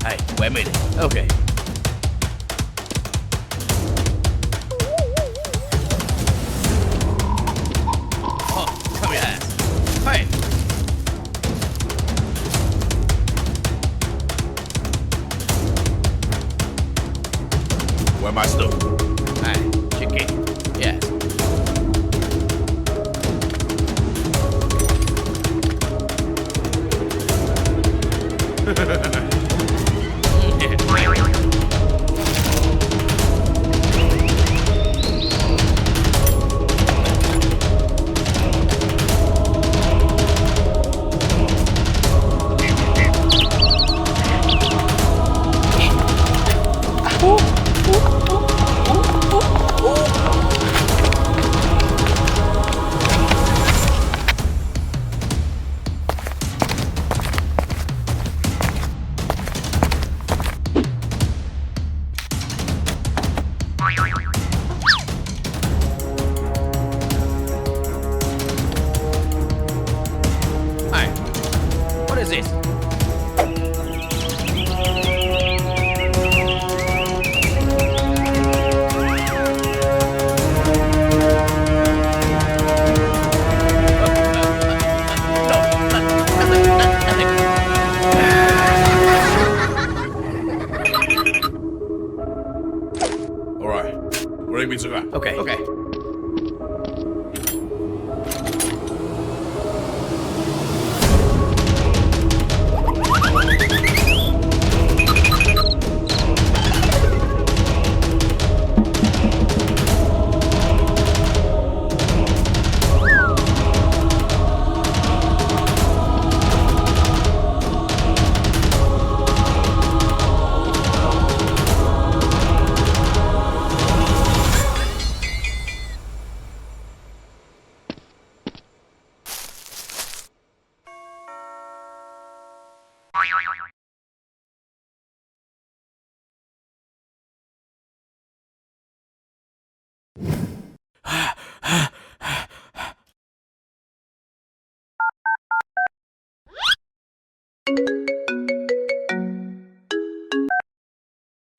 Hey, wait a minute. Okay. Oh, come here, ass. Hey. Where my stuff? Hey, chicken. Yes. Hey, what is this? Alright, bring me to that. Okay. Okay.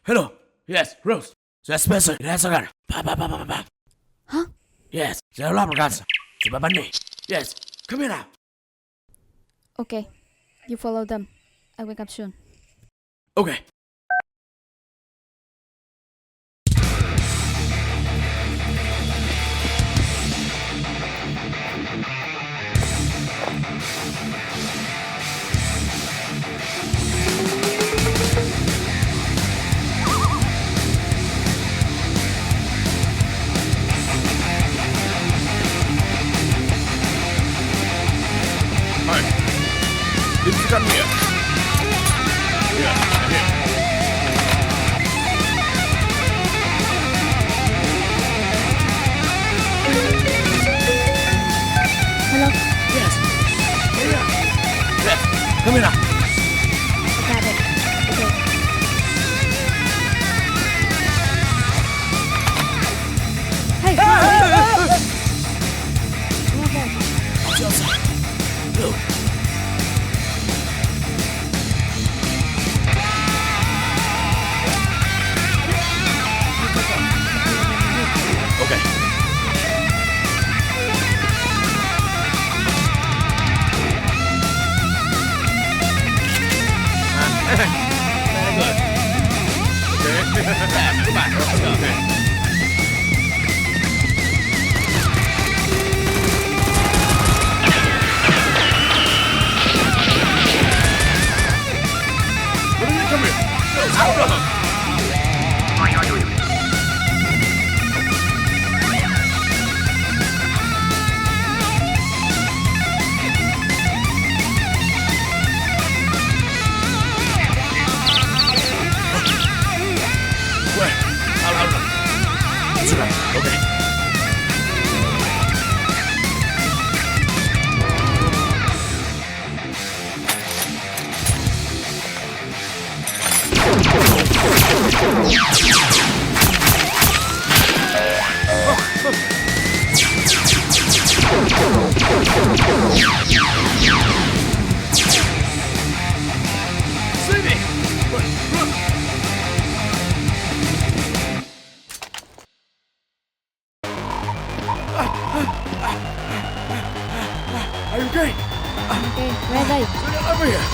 Hello. Yes, Rose. Saya Spencer. Dirasakan. Ba. Hah? Yes, saya laporkan. Coba banding. Yes, come here now. Okay, you follow them. I wake up soon. Okay. Hi. Did you come here? Yeah, here. Hello? Yes. Here. Yes, come here now. I got it. Okay. Hey! Okay. Watch outside. Look. Okay. Very good. Okay. Yeah, come on, let's go. Okay. Come here. Where? Okay. Okay, ready. Over here.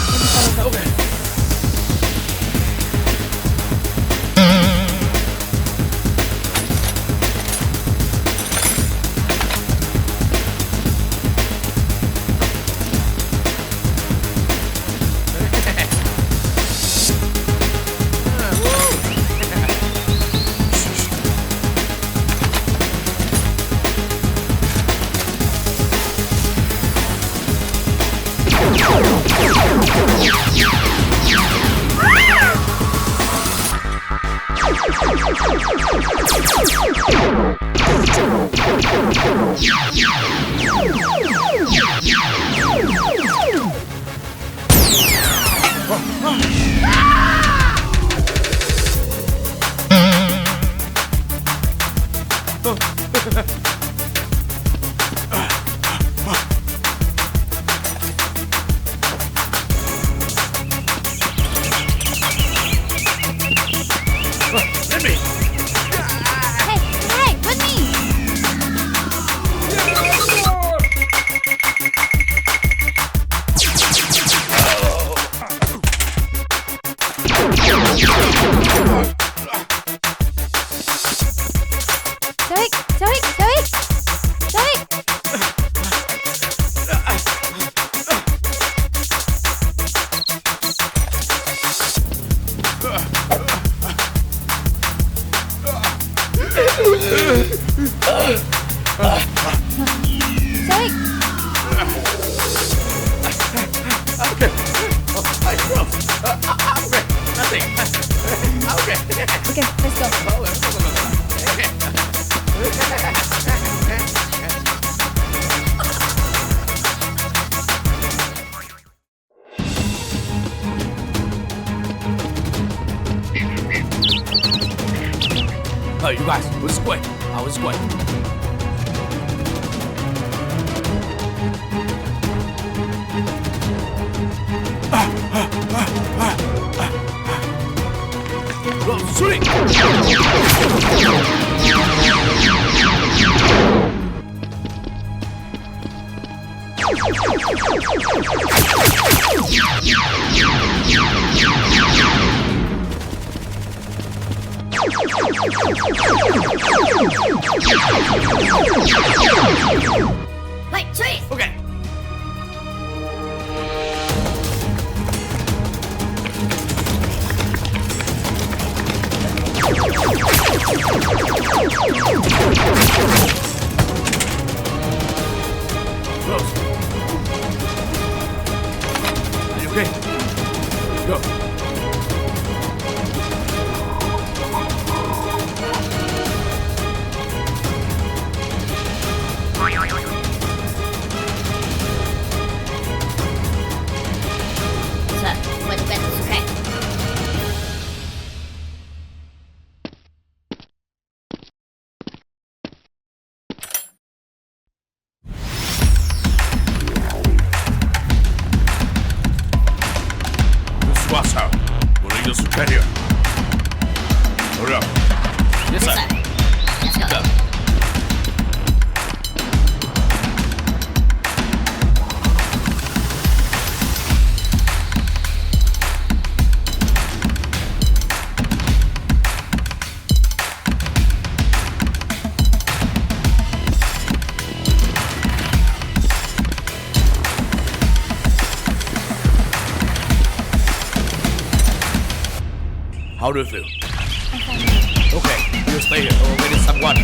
Let me follow them. Okay. Hit me. Hey, with me. Sorry. Sorry. Okay. Oh, hi, bro. Okay. Nothing. Okay. Okay, let's go. Oh, let's go. Hey, you guys, what's the squad? How was the squad? Bro, shooting! Wait, trees! Okay. Close. Are you okay? Go. Sir, when the bed is okay. This is SWAT SEAL. We'll need us to get here. Hurry up. Yes, sir. Let's go. Go. How do you feel? I'm fine. Okay, you stay here. We'll wait someone.